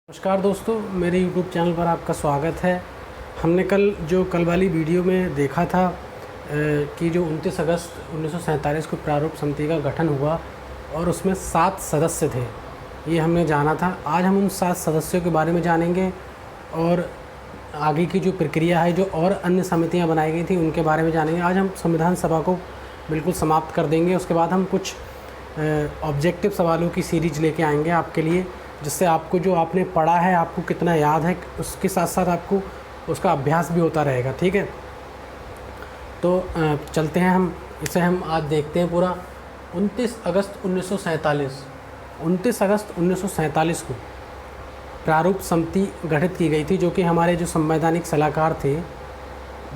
नमस्कार दोस्तों, मेरे YouTube चैनल पर आपका स्वागत है। हमने कल वाली वीडियो में देखा था कि जो 29 अगस्त 1947 को प्रारूप समिति का गठन हुआ और उसमें 7 सदस्य थे, ये हमने जाना था। आज हम उन 7 सदस्यों के बारे में जानेंगे और आगे की जो प्रक्रिया है, जो और अन्य समितियां बनाई गई थी उनके बारे में जानेंगे। आज हम संविधान सभा को बिल्कुल समाप्त कर देंगे। उसके बाद हम कुछ ऑब्जेक्टिव सवालों की सीरीज लेके आएंगे आपके लिए, जिससे आपको जो आपने पढ़ा है आपको कितना याद है, उसके साथ साथ आपको उसका अभ्यास भी होता रहेगा। ठीक है, तो चलते हैं हम आज देखते हैं पूरा। 29 अगस्त 1947 को प्रारूप समिति गठित की गई थी, जो कि हमारे जो संवैधानिक सलाहकार थे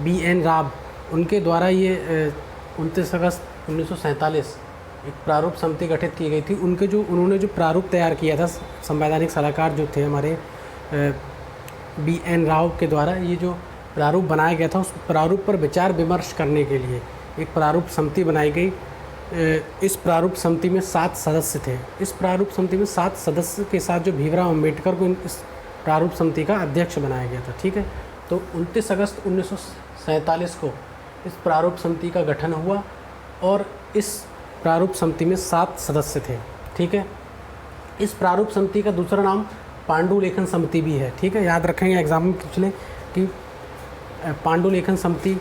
BN राव, उनके द्वारा ये 29 अगस्त 1947 एक प्रारूप समिति गठित की गई थी। उन्होंने जो प्रारूप तैयार किया था, संवैधानिक सलाहकार जो थे हमारे BN राव के द्वारा ये जो प्रारूप बनाया गया था, उस प्रारूप पर विचार विमर्श करने के लिए एक प्रारूप समिति बनाई गई। इस प्रारूप समिति में 7 सदस्य थे। इस प्रारूप समिति में 7 सदस्य के साथ जो भीमराव अम्बेडकर को इस प्रारूप समिति का अध्यक्ष बनाया गया था। ठीक है, तो 29 अगस्त 1947 को इस प्रारूप समिति का गठन हुआ और इस प्रारूप समिति में 7 सदस्य थे। ठीक है, इस प्रारूप समिति का दूसरा नाम पांडुलेखन समिति भी है। ठीक है, याद रखेंगे, एग्जाम में पूछ लें कि पांडुलेखन समिति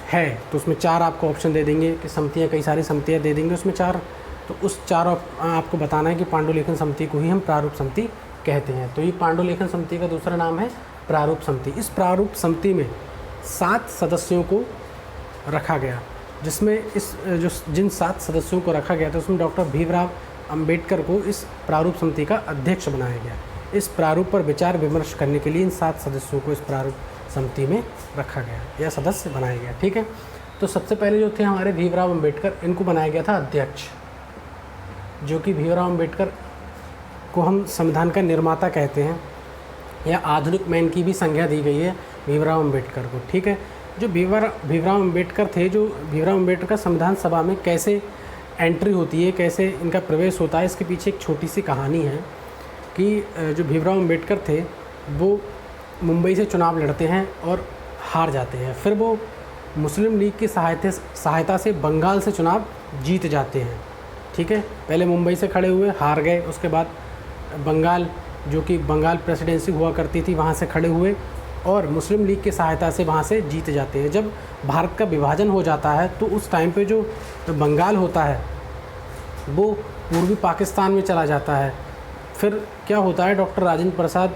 है तो उसमें 4 आपको ऑप्शन दे देंगे कि समितियाँ, कई सारी समितियाँ दे देंगे, उसमें 4, तो उस 4 आपको बताना है कि पांडुलेखन समिति को ही हम प्रारूप समिति कहते हैं। तो ये पांडुलेखन समिति का दूसरा नाम है प्रारूप समिति। इस प्रारूप समिति में 7 सदस्यों को रखा गया, जिसमें जिन 7 सदस्यों को रखा गया था उसमें डॉक्टर भीमराव अंबेडकर को इस प्रारूप समिति का अध्यक्ष बनाया गया। इस प्रारूप पर विचार विमर्श करने के लिए इन 7 सदस्यों को इस प्रारूप समिति में रखा गया या सदस्य बनाया गया। ठीक है, तो सबसे पहले जो थे हमारे भीमराव अंबेडकर, इनको बनाया गया था अध्यक्ष, जो कि भीमराव अंबेडकर को हम संविधान का निर्माता कहते हैं या आधुनिक मैन की भी संज्ञा दी गई है भीमराव अंबेडकर को। ठीक है, जो भीमराव अंबेडकर थे, जो भीमराव अंबेडकर का संविधान सभा में कैसे एंट्री होती है, कैसे इनका प्रवेश होता है, इसके पीछे एक छोटी सी कहानी है कि जो भीमराव अंबेडकर थे वो मुंबई से चुनाव लड़ते हैं और हार जाते हैं। फिर वो मुस्लिम लीग की सहायता से बंगाल से चुनाव जीत जाते हैं। ठीक है, पहले मुंबई से खड़े हुए, हार गए, उसके बाद बंगाल, जो कि बंगाल प्रेसिडेंसी हुआ करती थी, वहाँ से खड़े हुए और मुस्लिम लीग की सहायता से वहाँ से जीत जाते हैं। जब भारत का विभाजन हो जाता है तो उस टाइम पे जो बंगाल होता है वो पूर्वी पाकिस्तान में चला जाता है। फिर क्या होता है, डॉक्टर राजेंद्र प्रसाद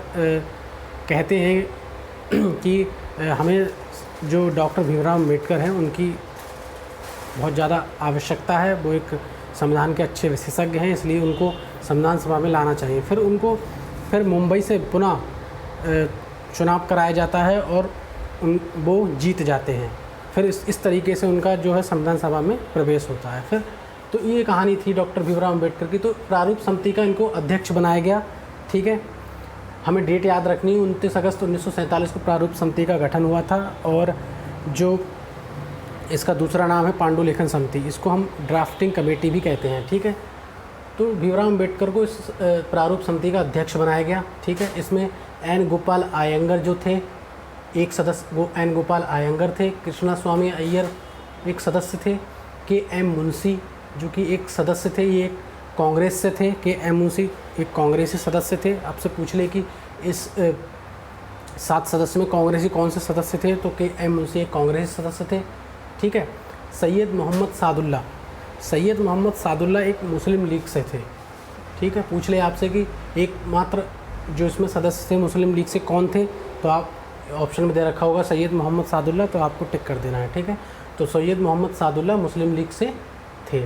कहते हैं कि हमें जो डॉक्टर भीमराव अम्बेडकर हैं उनकी बहुत ज़्यादा आवश्यकता है, वो एक संविधान के अच्छे विशेषज्ञ हैं, इसलिए उनको संविधान सभा में लाना चाहिए। फिर मुंबई से पुनः चुनाव कराया जाता है और वो जीत जाते हैं। फिर इस तरीके से उनका जो है संविधान सभा में प्रवेश होता है। फिर तो ये कहानी थी डॉक्टर भीमराव अम्बेडकर की। तो प्रारूप समिति का इनको अध्यक्ष बनाया गया। ठीक है, हमें डेट याद रखनी है, 29 अगस्त 1947 को प्रारूप समिति का गठन हुआ था और जो इसका दूसरा नाम है पांडुलेखन समिति, इसको हम ड्राफ्टिंग कमेटी भी कहते हैं। ठीक है, तो भीमराव अम्बेडकर को इस प्रारूप समिति का अध्यक्ष बनाया गया। ठीक है, इसमें N गोपाल आयंगर जो थे एक सदस्य, वो N गोपाल आयंगर थे। कृष्णा स्वामी अय्यर एक सदस्य थे। KM मुंशी जो कि एक सदस्य थे, ये कांग्रेस से थे। KM मुंशी एक कांग्रेसी सदस्य थे। आपसे पूछ ले कि इस 7 सदस्य में कांग्रेसी कौन से सदस्य थे, तो KM मुंशी एक कांग्रेसी सदस्य थे। ठीक है, सैयद मोहम्मद सादुल्ला एक मुस्लिम लीग से थे। ठीक है, पूछ ले आपसे कि एकमात्र जो इसमें सदस्य थे मुस्लिम लीग से कौन थे, तो आप ऑप्शन में दे रखा होगा सैयद मोहम्मद सादुल्ला, तो आपको टिक कर देना है। ठीक है, तो सैयद मोहम्मद सादुल्ला मुस्लिम लीग से थे।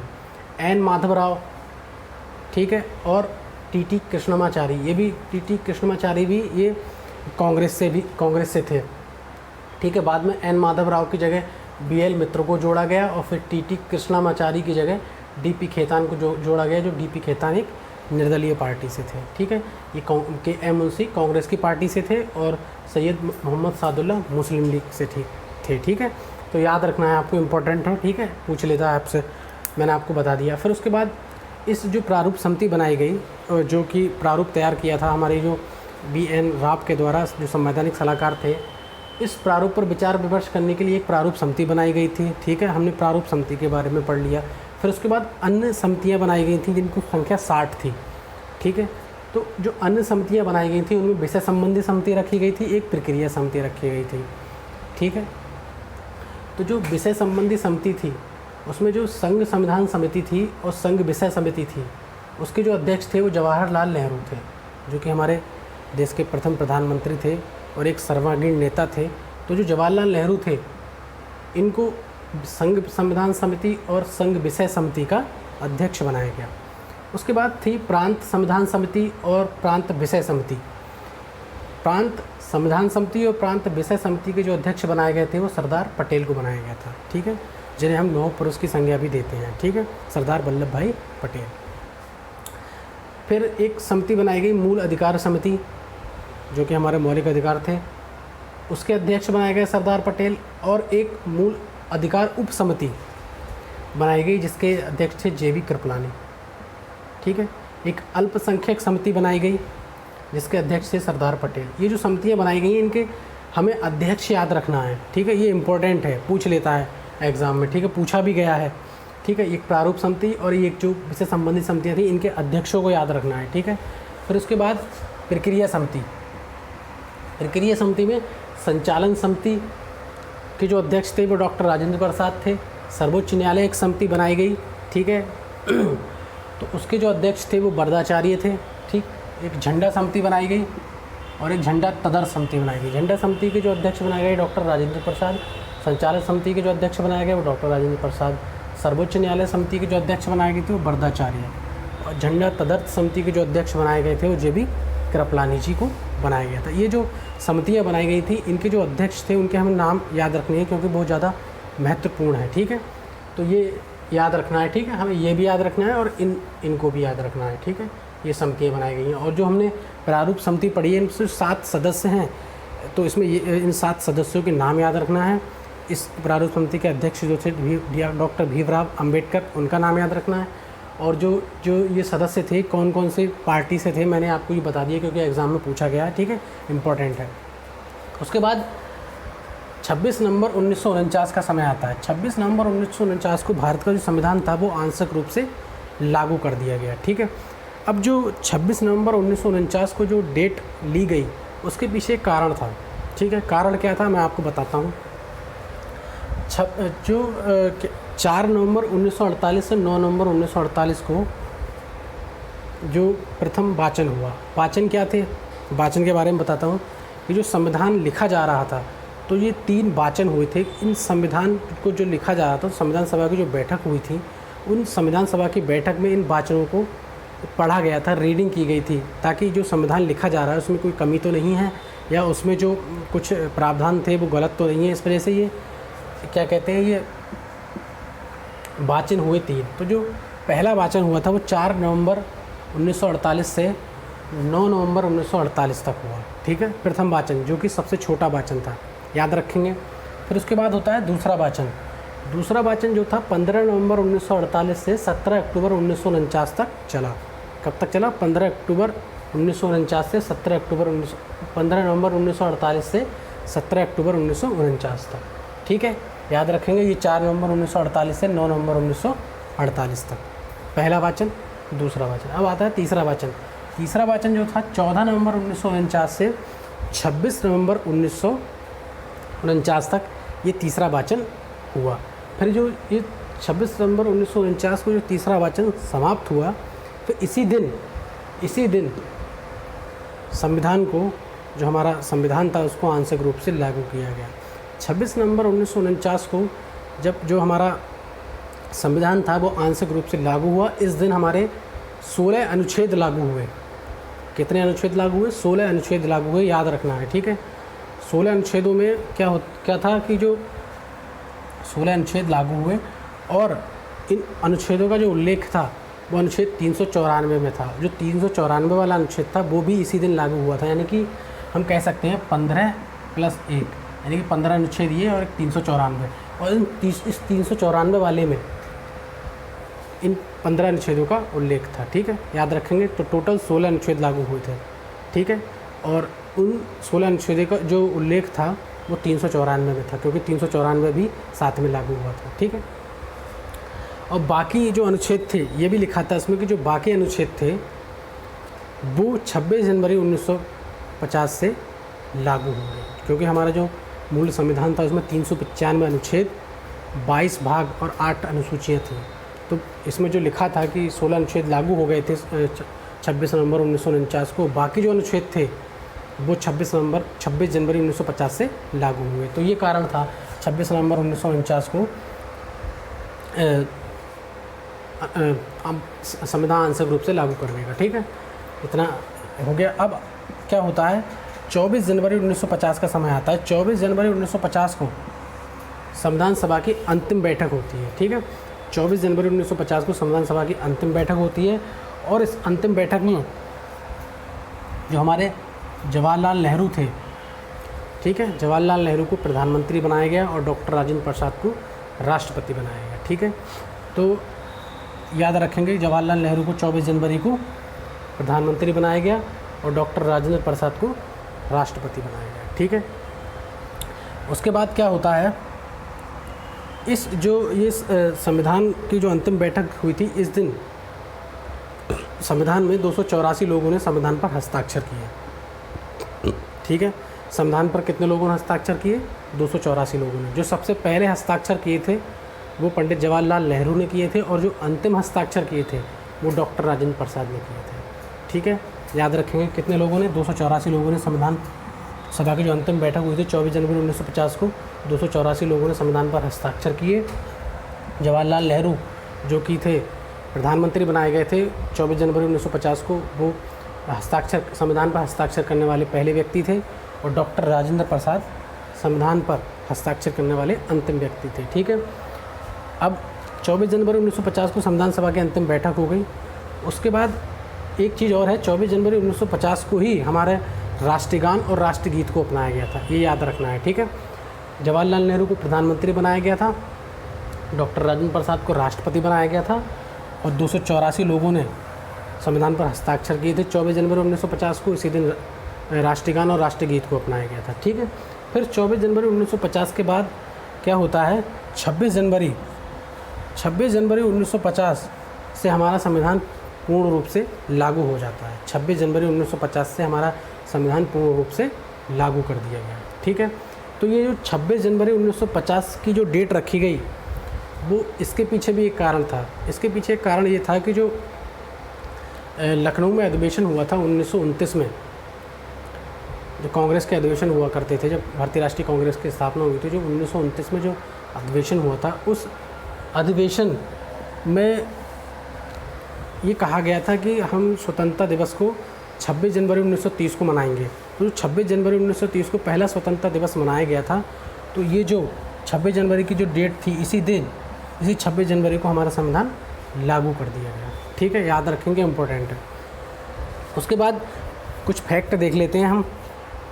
N माधवराव, ठीक है, और TT कृष्णमाचारी, ये भी TT कृष्णमाचारी भी ये कांग्रेस से थे। ठीक है, बाद में N माधवराव की जगह BL मित्र को जोड़ा गया और फिर TT कृष्णमाचारी की जगह DP खेतान को जोड़ा गया, जो DP खेतान एक निर्दलीय पार्टी से थे। ठीक है, ये KM मुंशी कांग्रेस की पार्टी से थे और सैयद मोहम्मद सादुल्ला मुस्लिम लीग से थे। ठीक है, तो याद रखना है आपको, इम्पोर्टेंट है। ठीक है, पूछ लेता है आपसे, मैंने आपको बता दिया। फिर उसके बाद इस जो प्रारूप समिति बनाई गई, जो कि प्रारूप तैयार किया था हमारे जो BN राव के द्वारा, जो संवैधानिक सलाहकार थे, इस प्रारूप पर विचार विमर्श करने के लिए एक प्रारूप समिति बनाई गई थी। ठीक है, हमने प्रारूप समिति के बारे में पढ़ लिया। फिर उसके बाद अन्य समितियाँ बनाई गई थी जिनकी संख्या 60 थी। ठीक है, तो जो अन्य समितियाँ बनाई गई थी उनमें विषय संबंधी समिति रखी गई थी, एक प्रक्रिया समिति रखी गई थी। ठीक है, तो जो विषय संबंधी समिति थी उसमें जो संघ संविधान समिति थी और संघ विषय समिति थी, उसके जो अध्यक्ष थे वो जवाहरलाल नेहरू थे, जो कि हमारे देश के प्रथम प्रधानमंत्री थे और एक सर्वांगीण नेता थे। तो जो जवाहरलाल नेहरू थे, इनको संघ संविधान समिति और संघ विषय समिति का अध्यक्ष बनाया गया। उसके बाद थी प्रांत संविधान समिति और प्रांत विषय समिति। प्रांत संविधान समिति और प्रांत विषय समिति के जो अध्यक्ष बनाए गए थे वो सरदार पटेल को बनाया गया था। ठीक है, जिन्हें हम लौह पुरुष की संज्ञा भी देते हैं। ठीक है, सरदार वल्लभ भाई पटेल। फिर एक समिति बनाई गई मूल अधिकार समिति, जो कि हमारे मौलिक अधिकार थे, उसके अध्यक्ष बनाए गए सरदार पटेल। और एक मूल अधिकार उप समिति बनाई गई जिसके अध्यक्ष थे JB कृपलानी। ठीक है, एक अल्पसंख्यक समिति बनाई गई जिसके अध्यक्ष थे सरदार पटेल। ये जो समितियाँ बनाई गई हैं इनके हमें अध्यक्ष याद रखना है। ठीक है, ये इम्पोर्टेंट है, पूछ लेता है एग्ज़ाम में। ठीक है, पूछा भी गया है। ठीक है, एक प्रारूप समिति और एक जो विषय संबंधी समितियाँ थी, इनके अध्यक्षों को याद रखना है। ठीक है, फिर उसके बाद प्रक्रिया समिति। प्रक्रिया समिति में संचालन समिति के जो अध्यक्ष थे वो डॉक्टर राजेंद्र प्रसाद थे। सर्वोच्च न्यायालय एक समिति बनाई गई। ठीक है, तो उसके जो अध्यक्ष थे वो वरदाचार्य थे। ठीक, एक झंडा समिति बनाई गई और एक झंडा तदर्थ समिति बनाई गई। झंडा समिति के जो अध्यक्ष बनाए गए डॉक्टर राजेंद्र प्रसाद। संचालक समिति के जो अध्यक्ष बनाए गए वो डॉक्टर राजेंद्र प्रसाद। सर्वोच्च न्यायालय समिति के जो अध्यक्ष बनाए गए थे वो वरदाचार्य। और झंडा तदर्थ समिति के जो अध्यक्ष बनाए गए थे वो JB कृपलानी जी को बनाया गया था। ये जो समितियाँ बनाई गई थी, इनके जो अध्यक्ष थे उनके हमें नाम याद रखने हैं क्योंकि बहुत ज़्यादा महत्वपूर्ण है। ठीक है, तो ये याद रखना है। ठीक है, हमें ये भी याद रखना है और इनको भी याद रखना है। ठीक है, ये समितियाँ बनाई गई हैं। और जो हमने प्रारूप समिति पढ़ी है, इनसे 7 सदस्य हैं, तो इसमें इन 7 सदस्यों के नाम याद रखना है। इस प्रारूप समिति के अध्यक्ष जो थे डॉक्टर भीमराव अंबेडकर, उनका नाम याद रखना है। और जो ये सदस्य थे कौन कौन से पार्टी से थे, मैंने आपको ये बता दिया क्योंकि एग्ज़ाम में पूछा गया है। ठीक है, इम्पोर्टेंट है। उसके बाद 26 नवंबर 1949 का समय आता है। 26 नवंबर 1949 को भारत का जो संविधान था वो आंशिक रूप से लागू कर दिया गया। ठीक है, अब जो 26 नवंबर 1949 को जो डेट ली गई उसके पीछे एक कारण था। ठीक है, कारण क्या था मैं आपको बताता हूँ। 4 नवंबर 1948 से 9 नवंबर 1948 को जो प्रथम वाचन हुआ, वाचन क्या थे, वाचन के बारे में बताता हूँ। ये जो संविधान लिखा जा रहा था तो ये 3 वाचन हुए थे। इन संविधान को जो लिखा जा रहा था, संविधान सभा की जो बैठक हुई थी, उन संविधान सभा की बैठक में इन वाचनों को पढ़ा गया था, रीडिंग की गई थी, ताकि जो संविधान लिखा जा रहा है उसमें कोई कमी तो नहीं है या उसमें जो कुछ प्रावधान थे वो गलत तो नहीं है। इस वजह से ये क्या कहते हैं, ये वाचन हुए 3। तो जो पहला वाचन हुआ था वो 4 नवंबर 1948 से 9 नवंबर 1948 तक हुआ। ठीक है, प्रथम वाचन जो कि सबसे छोटा वाचन था, याद रखेंगे। फिर उसके बाद होता है दूसरा वाचन। दूसरा वाचन जो था 15 नवंबर 1948 से 17 अक्टूबर 1949 तक चला। कब तक चला? 15 अक्टूबर 1949 से 17 अक्टूबर 15 नवंबर 1948 से 17 अक्टूबर 1949 तक। ठीक है, याद रखेंगे। ये 4 नवंबर 1948 से 9 नवंबर 1948 तक पहला वाचन, दूसरा वाचन। अब आता है तीसरा वाचन। तीसरा वाचन जो था 14 नवंबर 1949 से 26 नवंबर 1949 तक ये तीसरा वाचन हुआ। फिर जो ये 26 नवंबर 1949 को जो तीसरा वाचन समाप्त हुआ, तो इसी दिन संविधान को, जो हमारा संविधान था उसको आंशिक रूप से लागू किया गया। 26 नवंबर 1949 को जब जो हमारा संविधान था वो आंशिक रूप से लागू हुआ, इस दिन हमारे 16 अनुच्छेद लागू हुए। कितने अनुच्छेद लागू हुए? 16 अनुच्छेद लागू हुए, याद रखना है। ठीक है, 16 अनुच्छेदों में क्या था कि जो 16 अनुच्छेद लागू हुए और इन अनुच्छेदों का जो उल्लेख था वो अनुच्छेद 394 में था। जो 394 वाला अनुच्छेद था वो भी इसी दिन लागू हुआ था, यानी कि हम कह सकते हैं 15 + 1, यानी कि 15 अनुच्छेद ये और 394। और इस 394 वाले में इन 15 अनुच्छेदों का उल्लेख था। ठीक है, याद रखेंगे। तो टोटल 16 अनुच्छेद लागू हुए थे। ठीक है, और उन 16 अनुच्छेदों का जो उल्लेख था वो 394 में था, क्योंकि 394 भी साथ में लागू हुआ था। ठीक है, और बाकी जो अनुच्छेद थे ये भी लिखा था इसमें कि जो बाकी अनुच्छेद थे वो 26 जनवरी 1950 से लागू होंगे, क्योंकि हमारा जो मूल संविधान था उसमें 395 अनुच्छेद, 22 भाग और 8 अनुसूचियाँ थी। तो इसमें जो लिखा था कि 16 अनुच्छेद लागू हो गए थे 26 नवंबर 1949 को, बाकी जो अनुच्छेद थे वो 26 जनवरी 1950 से लागू हुए। तो ये कारण था 26 नवंबर 1949 को संविधान आंशिक रूप से लागू करने का। ठीक है, इतना हो गया। अब क्या होता है, 24 जनवरी 1950 का समय आता है। 24 जनवरी 1950 को संविधान सभा की अंतिम बैठक होती है। ठीक है, 24 जनवरी 1950 को संविधान सभा की अंतिम बैठक होती है, और इस अंतिम बैठक में जो हमारे जवाहरलाल नेहरू थे, ठीक है, जवाहरलाल नेहरू को प्रधानमंत्री बनाया गया और डॉक्टर राजेंद्र प्रसाद को राष्ट्रपति बनाया गया। ठीक है, तो याद रखेंगे जवाहरलाल नेहरू को 24 जनवरी को प्रधानमंत्री बनाया गया और डॉक्टर राजेंद्र प्रसाद को राष्ट्रपति बनाया गया। ठीक है, उसके बाद क्या होता है, इस जो ये संविधान की जो अंतिम बैठक हुई थी, इस दिन संविधान में 284 लोगों ने संविधान पर हस्ताक्षर किए। ठीक है, संविधान पर कितने लोगों ने हस्ताक्षर किए? 284 लोगों ने। जो सबसे पहले हस्ताक्षर किए थे वो पंडित जवाहरलाल नेहरू ने किए थे, और जो अंतिम हस्ताक्षर किए थे वो डॉक्टर राजेंद्र प्रसाद ने किए थे। ठीक है, याद रखेंगे कितने लोगों ने? 284 लोगों ने संविधान सभा की जो अंतिम बैठक हुई थी 24 जनवरी 1950 को, 284 लोगों ने संविधान पर हस्ताक्षर किए। जवाहरलाल नेहरू जो कि थे प्रधानमंत्री बनाए गए थे 24 जनवरी 1950 को, वो संविधान पर हस्ताक्षर करने वाले पहले व्यक्ति थे, और डॉक्टर राजेंद्र प्रसाद संविधान पर हस्ताक्षर करने वाले अंतिम व्यक्ति थे। ठीक है, अब 24 जनवरी 1950 को संविधान सभा की अंतिम बैठक हो गई। उसके बाद एक चीज़ और है, 24 जनवरी 1950 को ही हमारे राष्ट्रगान और राष्ट्रगीत को अपनाया गया था, ये याद रखना है। ठीक है, जवाहरलाल नेहरू को प्रधानमंत्री बनाया गया था, डॉक्टर राजेंद्र प्रसाद को राष्ट्रपति बनाया गया था, और 284 लोगों ने संविधान पर हस्ताक्षर किए थे 24 जनवरी 1950 को। इसी दिन राष्ट्रगान और राष्ट्रगीत को अपनाया गया था। ठीक है, फिर 24 जनवरी 1950 के बाद क्या होता है, 26 जनवरी 1950 से हमारा संविधान पूर्ण रूप से लागू हो जाता है। 26 जनवरी 1950 से हमारा संविधान पूर्ण रूप से लागू कर दिया गया। ठीक है, तो ये जो 26 जनवरी 1950 की जो डेट रखी गई, वो इसके पीछे भी एक कारण था। इसके पीछे एक कारण ये था कि जो लखनऊ में अधिवेशन हुआ था 1929 में, जो कांग्रेस के अधिवेशन हुआ करते थे, जब भारतीय राष्ट्रीय कांग्रेस की स्थापना हुई थी, जो 1929 में जो अधिवेशन हुआ था, उस अधिवेशन में ये कहा गया था कि हम स्वतंत्रता दिवस को 26 जनवरी 1930 को मनाएंगे। तो 26 जनवरी 1930 को पहला स्वतंत्रता दिवस मनाया गया था। तो ये जो 26 जनवरी की जो डेट थी, इसी 26 जनवरी को हमारा संविधान लागू कर दिया गया। ठीक है, याद रखेंगे, इम्पोर्टेंट है। उसके बाद कुछ फैक्ट देख लेते हैं हम,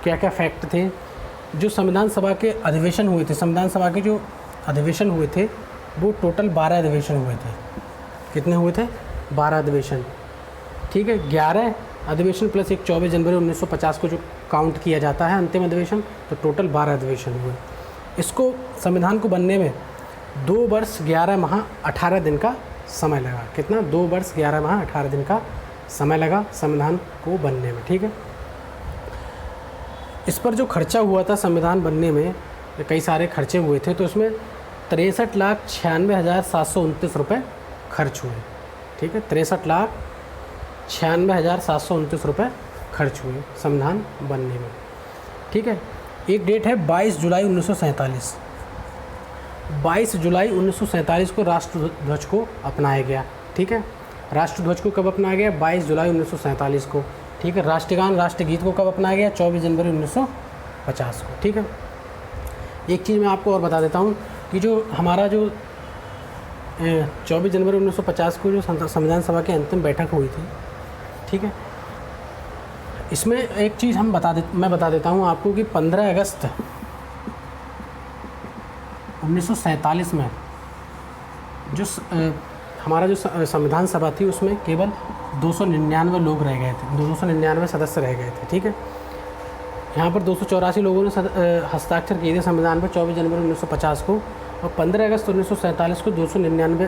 क्या क्या फैक्ट थे। जो संविधान सभा के अधिवेशन हुए थे, संविधान सभा के जो अधिवेशन हुए थे वो टोटल 12 अधिवेशन हुए थे। कितने हुए थे? 12 अधिवेशन। ठीक है, 11 अधिवेशन प्लस एक 24 जनवरी 1950 को जो काउंट किया जाता है अंतिम अधिवेशन, तो टोटल 12 अधिवेशन हुए। इसको संविधान को बनने में 2 वर्ष 11 माह 18 दिन का समय लगा। कितना? 2 वर्ष 11 माह 18 दिन का समय लगा संविधान को बनने में। ठीक है, इस पर जो खर्चा हुआ था संविधान बनने में, कई सारे खर्चे हुए थे, तो इसमें 63,96,729 रुपये खर्च हुए। ठीक है, 63,96,729 रुपये खर्च हुए संविधान बनने में। ठीक है, एक डेट है 22 जुलाई 1947। 22 जुलाई 1947 को राष्ट्रध्वज को अपनाया गया। ठीक है, राष्ट्रध्वज को कब अपनाया गया? 22 जुलाई 1947 को। ठीक है, राष्ट्रगान राष्ट्रगीत को कब अपनाया गया? 24 जनवरी 1950 को। ठीक है, एक चीज़ मैं आपको और बता देता हूँ कि जो हमारा जो 24 जनवरी 1950 को जो संविधान सभा की अंतिम बैठक हुई थी, ठीक है, इसमें एक चीज़ मैं बता देता हूँ आपको कि 15 अगस्त 1947 में जो हमारा जो संविधान सभा थी उसमें केवल 299 लोग रह गए थे, 299 सदस्य रह गए थे। ठीक है, यहाँ पर 284 लोगों ने हस्ताक्षर किए थे संविधान पर 24 जनवरी 1950 को, और 15 अगस्त 1947 को 299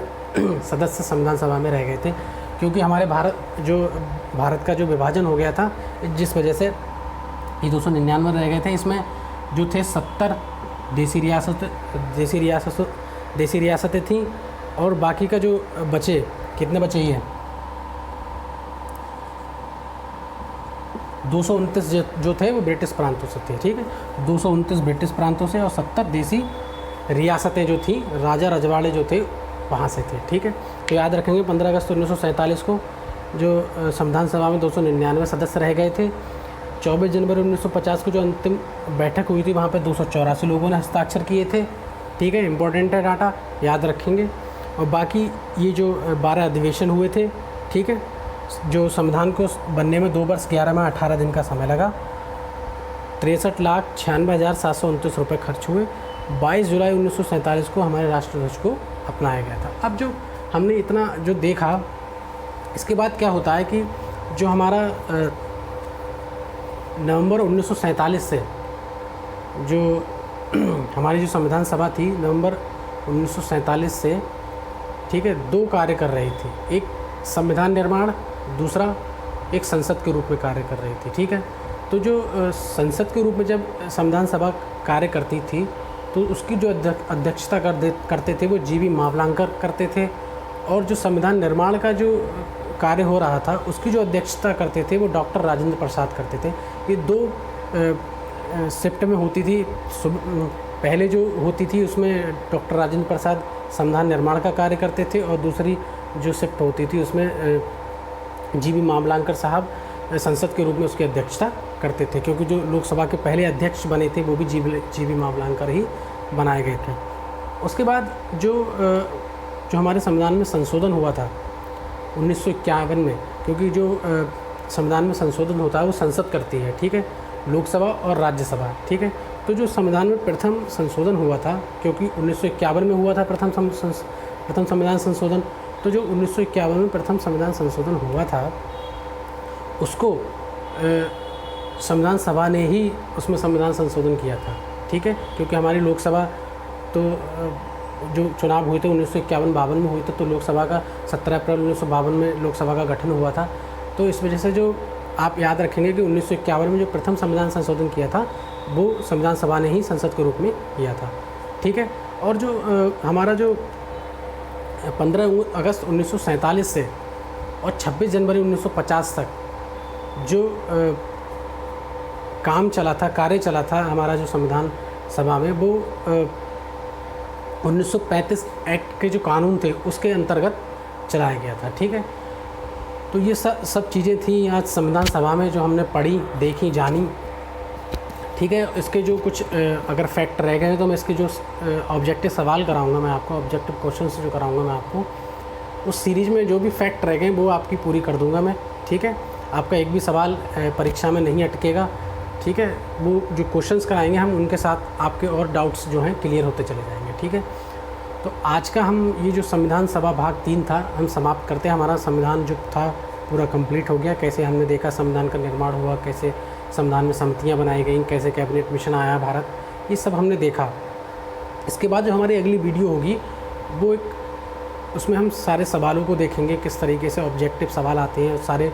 सदस्य संविधान सभा में रह गए थे, क्योंकि हमारे भारत का जो विभाजन हो गया था, जिस वजह से ये 299 रह गए थे। इसमें जो थे 70 देसी रियासतें थीं, और बाकी का जो बचे, कितने बचे ही हैं, 229 जो थे वो ब्रिटिश प्रांतों से थे, ठीक है, 229 ब्रिटिश प्रांतों से, और 70 देसी रियासतें जो थी, राजा रजवाड़े जो थे वहाँ से थे, ठीक है। तो याद रखेंगे 15 अगस्त 1947 को जो संविधान सभा में 299 सदस्य रह गए थे। 24 जनवरी 1950 को जो अंतिम बैठक हुई थी, वहाँ पे 284 लोगों ने हस्ताक्षर किए थे, ठीक है, इंपॉर्टेंट है डाटा, याद रखेंगे। और बाकी ये जो 12 अधिवेशन हुए थे, ठीक है, जो संविधान को बनने में 2 वर्ष 11 माह 18 दिन का समय लगा, 63,96,729 रुपये खर्च हुए। 22 जुलाई 1947 को हमारे राष्ट्रध्वज को अपनाया गया था। अब जो हमने इतना जो देखा, इसके बाद क्या होता है कि जो हमारा नवंबर 1947 से जो हमारी जो संविधान सभा थी, नवंबर 1947 से, ठीक है, 2 कार्य कर रही थी, एक संविधान निर्माण, दूसरा एक संसद के रूप में कार्य कर रही थी, ठीक है। तो जो संसद के रूप में जब संविधान सभा कार्य करती थी, तो उसकी जो अध्यक्षता करते थे वो जीवी मावलांकर करते थे, और जो संविधान निर्माण का जो कार्य हो रहा था उसकी जो अध्यक्षता करते थे वो डॉक्टर राजेंद्र प्रसाद करते थे। ये 2 शिफ्ट में होती थी। पहले जो होती थी उसमें डॉक्टर राजेंद्र प्रसाद संविधान निर्माण का कार्य करते थे, और दूसरी जो शिफ्ट होती थी उसमें जीवी मावलांकर साहब संसद के रूप में उसकी अध्यक्षता करते थे, क्योंकि जो लोकसभा के पहले अध्यक्ष बने थे वो भी जीवी मावलांकर ही बनाए गए थे। उसके बाद जो हमारे संविधान में संशोधन हुआ था 1951 में, क्योंकि जो संविधान में संशोधन होता है वो संसद करती है, ठीक है, लोकसभा और राज्यसभा, ठीक है। तो जो संविधान में प्रथम संशोधन हुआ था, क्योंकि 1951 में हुआ था प्रथम संविधान संशोधन, तो जो 1951 में प्रथम संविधान संशोधन हुआ था उसको संविधान सभा ने ही उसमें संविधान संशोधन किया था, ठीक है, क्योंकि हमारी लोकसभा तो जो चुनाव हुए थे 1951-52 में हुए थे, तो लोकसभा का 17 अप्रैल 1952 में लोकसभा का गठन हुआ था। तो इस वजह से जो आप याद रखेंगे कि 1951 में जो प्रथम संविधान संशोधन किया था वो संविधान सभा ने ही संसद के रूप में किया था, ठीक है। और जो हमारा जो 15 अगस्त 1947 से और 26 जनवरी 1950 तक जो कार्य चला था हमारा जो संविधान सभा में, वो 1935 एक्ट के जो कानून थे उसके अंतर्गत चलाया गया था, ठीक है। तो ये सब चीज़ें थी आज संविधान सभा में जो हमने पढ़ी, देखी, जानी, ठीक है। इसके जो कुछ अगर फैक्ट रह गए तो मैं इसके जो ऑब्जेक्टिव सवाल कराऊंगा, मैं आपको ऑब्जेक्टिव क्वेश्चंस जो कराऊंगा मैं आपको, उस सीरीज़ में जो भी फैक्ट रह गए वो आपकी पूरी कर दूंगा मैं, ठीक है। आपका एक भी सवाल परीक्षा में नहीं अटकेगा, ठीक है। वो जो क्वेश्चंस कराएंगे हम उनके साथ आपके और डाउट्स जो हैं क्लियर होते चले जाएंगे, ठीक है। तो आज का हम ये जो संविधान सभा भाग 3 था हम समाप्त करते हैं। हमारा संविधान जो था पूरा कंप्लीट हो गया। कैसे हमने देखा संविधान का निर्माण हुआ, कैसे संविधान में समितियाँ बनाई गई, कैसे कैबिनेट मिशन आया भारत, ये सब हमने देखा। इसके बाद जो हमारी अगली वीडियो होगी वो उसमें हम सारे सवालों को देखेंगे, किस तरीके से ऑब्जेक्टिव सवाल आते हैं, सारे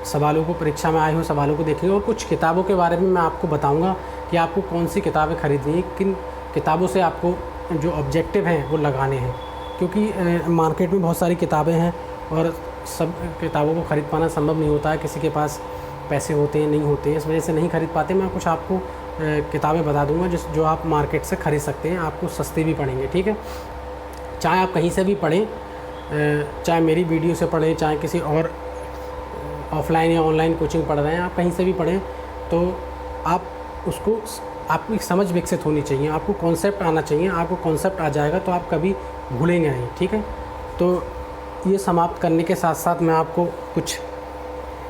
सवालों को, परीक्षा में आए हुए सवालों को देखेंगे। और कुछ किताबों के बारे में मैं आपको बताऊंगा कि आपको कौन सी किताबें खरीदनी है, किन किताबों से आपको जो ऑब्जेक्टिव हैं वो लगाने हैं, क्योंकि मार्केट में बहुत सारी किताबें हैं और सब किताबों को ख़रीद पाना संभव नहीं होता है। किसी के पास पैसे होते हैं, नहीं होते हैं, इस वजह से नहीं खरीद पाते। मैं कुछ आपको किताबें बता दूंगा जो आप मार्केट से ख़रीद सकते हैं, आपको सस्ते भी पड़ेंगे, ठीक है। चाहे आप कहीं से भी पढ़ें, चाहे मेरी वीडियो से पढ़ें, चाहे किसी और ऑफलाइन या ऑनलाइन कोचिंग पढ़ रहे हैं, आप कहीं से भी पढ़ें, तो आपको एक समझ विकसित होनी चाहिए, आपको कॉन्सेप्ट आना चाहिए। आपको कॉन्सेप्ट आ जाएगा तो आप कभी भूलेंगे नहीं, ठीक है। तो ये समाप्त करने के साथ साथ मैं आपको कुछ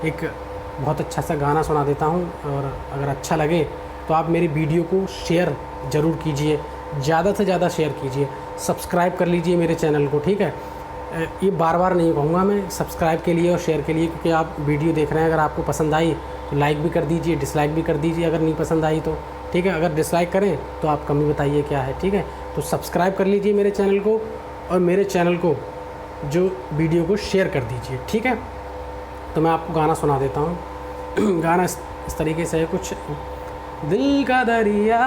एक बहुत अच्छा सा गाना सुना देता हूँ, और अगर अच्छा लगे तो आप मेरी वीडियो को शेयर ज़रूर कीजिए, ज़्यादा से ज़्यादा शेयर कीजिए, सब्सक्राइब कर लीजिए मेरे चैनल को, ठीक है। ये बार बार नहीं कहूँगा मैं, सब्सक्राइब के लिए और शेयर के लिए, क्योंकि आप वीडियो देख रहे हैं। अगर आपको पसंद आई तो लाइक भी कर दीजिए, डिसलाइक भी कर दीजिए अगर नहीं पसंद आई तो, ठीक है। अगर डिसलाइक करें तो आप कमी बताइए क्या है, ठीक है। तो सब्सक्राइब कर लीजिए मेरे चैनल को, और मेरे चैनल को जो वीडियो को शेयर कर दीजिए, ठीक है। तो मैं आपको गाना सुना देता हूँ। गाना इस तरीके से है कुछ। दिल का दरिया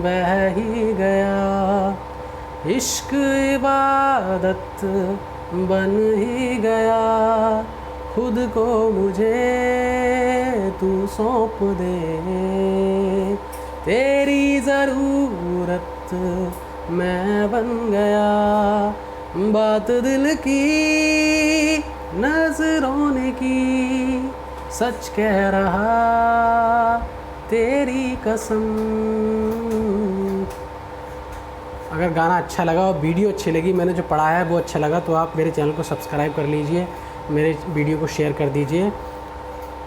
बह ही गया, इश्क इबादत बन ही गया, खुद को मुझे तू सौंप दे, तेरी ज़रूरत मैं बन गया, बात दिल की नजरों ने की, सच कह रहा तेरी कसम। अगर गाना अच्छा लगा और वीडियो अच्छी लगी, मैंने जो पढ़ाया है वो अच्छा लगा, तो आप मेरे चैनल को सब्सक्राइब कर लीजिए, मेरे वीडियो को शेयर कर दीजिए,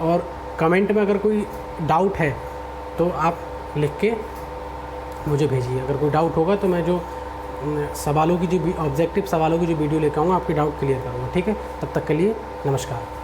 और कमेंट में अगर कोई डाउट है तो आप लिख के मुझे भेजिए। अगर कोई डाउट होगा तो मैं जो सवालों की, जो ऑब्जेक्टिव सवालों की जो वीडियो लेकर आऊँगा, आपके डाउट क्लियर करूँगा, ठीक है। तब तक के लिए नमस्कार।